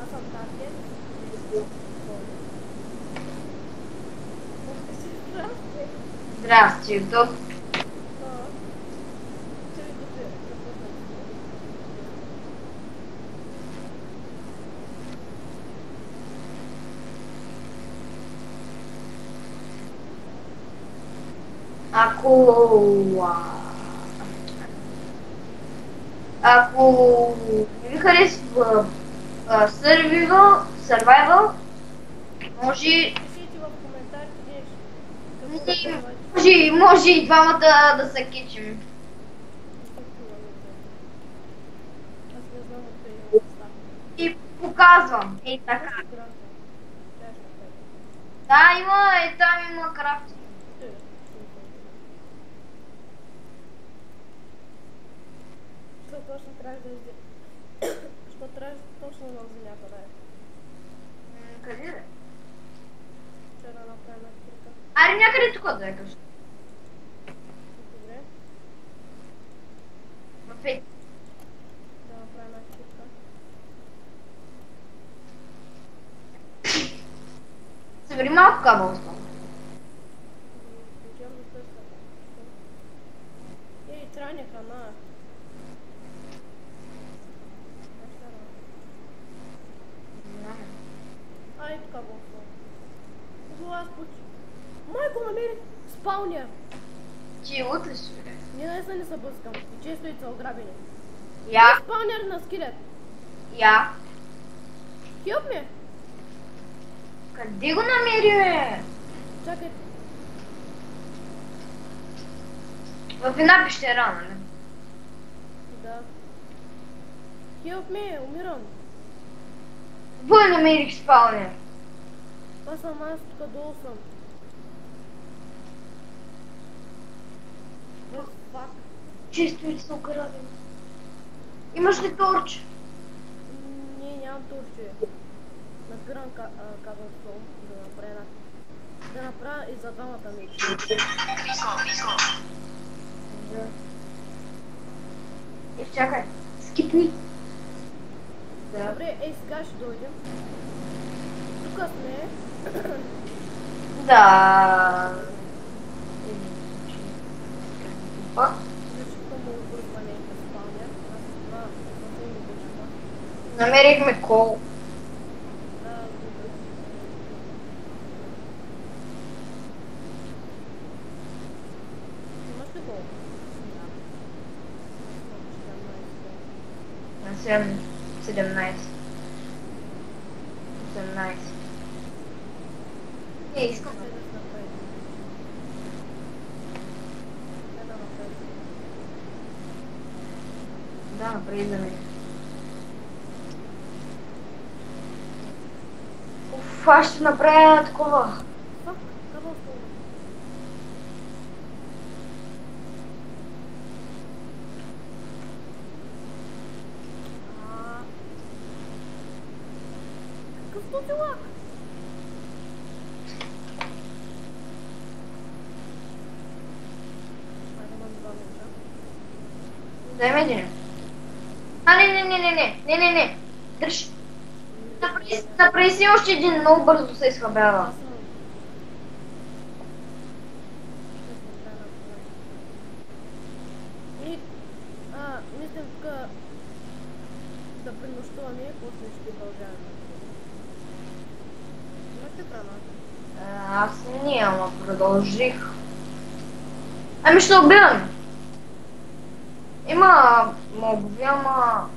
съм таргет. Здрасти, Ютуб. Ако не ви харесва survival, може Пишите в коментарите може и двамата да се кичим. Аз не знам откъде има става. И показвам. Ей така. Да, там има крафти. Що точно трябваше да изде... Що трябваше точно на земята да е? Къде да е? Ще да направим кирка. Аре някъде тук да е къща. Добре. Да направим кирка. Събери малко кабел с това. Ей, трябва ни храна. Ай, така болко. Зла аз пути. Майко, намерих спаунер. Ти утре си бе. Не, наистина не се бъскам. И често и са ограбени. Я. Спаунер на скелет. Я. Хилп ме. Къде го намери, бе? Чакай. В една пещера, нали? Да. Хилп ме, умирам. Въй намерих спаунер. Това съм аз, тук долу съм. Фак. Често и са ограбени. Имаш ли торч? Не, нямам турче. Набирам кабелстон да направя да направя и за двамата мечи. Чакай. Скипни. Да. Добре, ей сега ще дойдем. Тук сме. Да. Защитно оборудване е спалня. Аз това съвсем не обичам. Намерихме кол. Да, добре. Имаш ли кол? Да. На 17. 18. Не искам. Да, направи за мен. Уф, аз ще направя такова. Фак, кабелстон. Какъв този лак? Айде, имам два меча. Дай ме един. Не. Дръж. Направи си още един, много бързо се изхабява. Аз съм... И... мислим тук да пренощуваме и после ще продължаваме. Имате храна? Аз не, ама продължих. Ами ще убиваме. Има мобови, ама...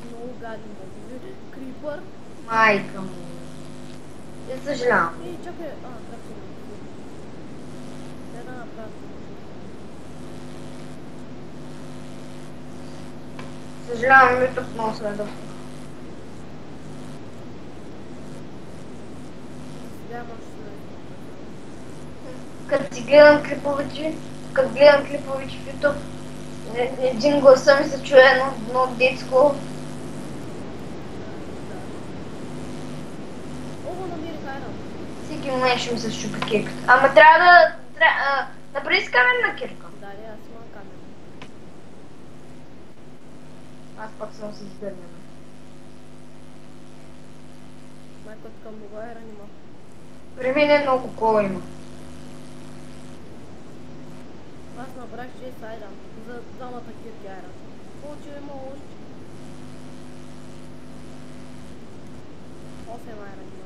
Много гадни мобови. Крипър. Майка му. Не съжалявам. Ей, чакай, как се да направя. Съжалявам, ми тук много се едва. Сега може да Като гледам клиповичи в YouTube, един гласа ми се чуе едно детско. Ого, намерих айрон. Всеки момент ще ми се щупи кирката. Ама трябва да направи с каменна кирка. Да, аз имам камера. Аз пак съм се издърнена. Някой към много айран има. При мен е много кола има. Аз набрах 6 айран за двамата кирки айран. Получи има още 8 айран има.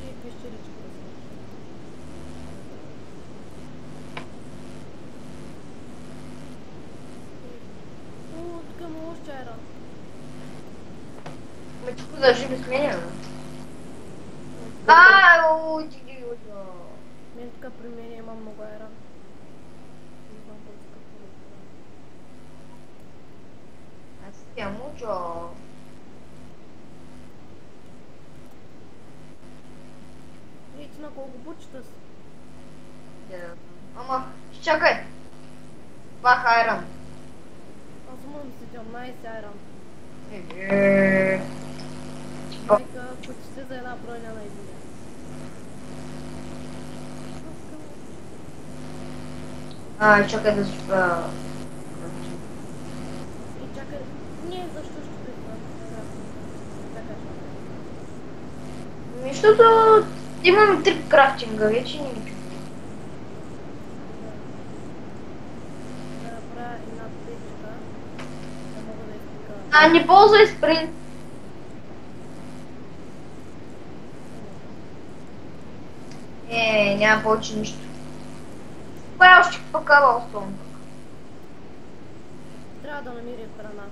И пещеричка да се. О, тук има още айран. Ме тук държи без мене, бе. Уди. Мен тук при мен има много айран. Не знам какво тук. Аз тя мучо. Видите на колко бучета си. Ама, чакай. Бах айран. Аз имам 17 айран. Е. Майка, почти за една броня на един. Чакай да И чакай, не, защо ще това? Така. Защото имам 3 крафтинга, вече не ми. Да направя една печка, да мога да изпека. Не ползвай спринт. Няма повече нищо. Това е още пакава остон. Трябва да намеря храна.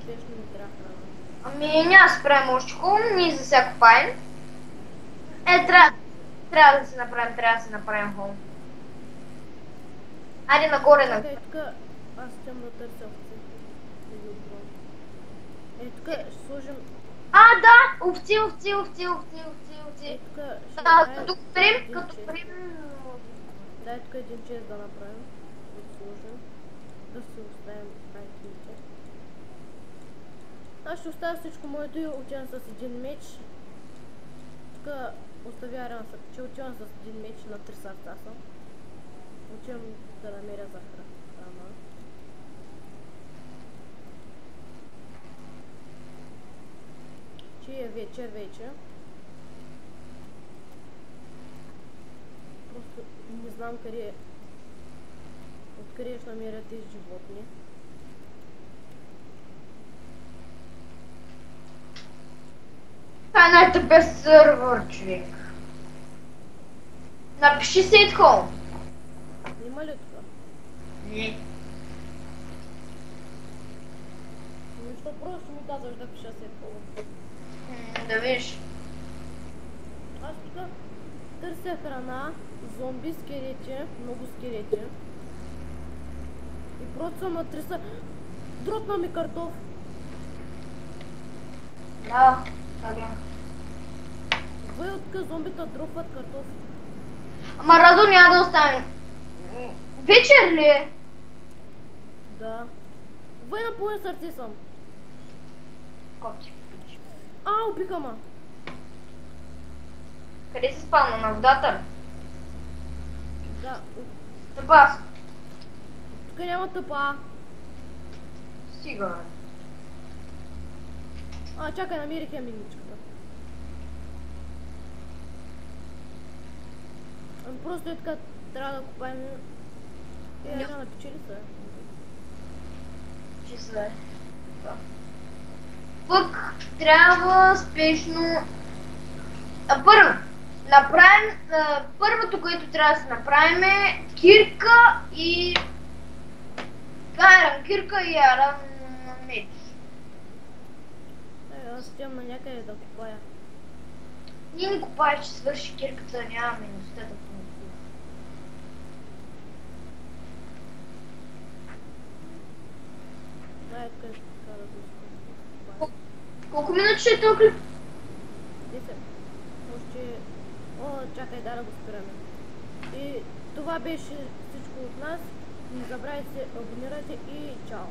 Спешно ми трябва храна. Няма да спрем още хубаво, ние за всяко паем. Трябва да си направим хубаво. Айде нагоре на... Чакай, тук аз искам да търся овци. Да ги убивам. Тук ще сложим... Да! Овци. Тук ще Като прим... Дай тук един чест да направим. Да сложим. Да си оставим айтемите. Аз ще оставя всичко моето и отивам с един меч. Тук оставя че отивам с един меч на 3 сърца съм. Отивам да намеря за храна. Че е вечер вече. Просто не знам откъде ще намеря тези животни. Това е най-тъпия сървър, човек. Напиши Сейт Хоум. Има ли това? Не. Защо просто ми казваш да пиша Сейт Хоум? Да видиш. Аз тук търся храна, зомби, скелети, много скелети. И просто съм натриса. Дропна ми картоф. Да, така. Вой отка зомбита дропват картоф. Ама Радо няма да оставим. Вечер ли е? Да. Вой на поле сърце съм. Коти. Убиха ма. Къде си спална? На водата ли? Да. Тъпа. Тук няма тъпа. Стига. Чакай, намерих я миничката. Просто е така, трябва да купаем. Една напечели се. Че се. Пък трябва спешно. Първото, което трябва да се направим е кирка и айран меч. Аз отивам на някъде да купая. Ние не купаеш, че свърши кирката, нямаме ността да помогу. Дай къде трябва да го купая. Колко минути ще е този клип? 10. Още... чакай, да го спираме. И това беше всичко от нас. Не забравяйте, абонирайте и чао!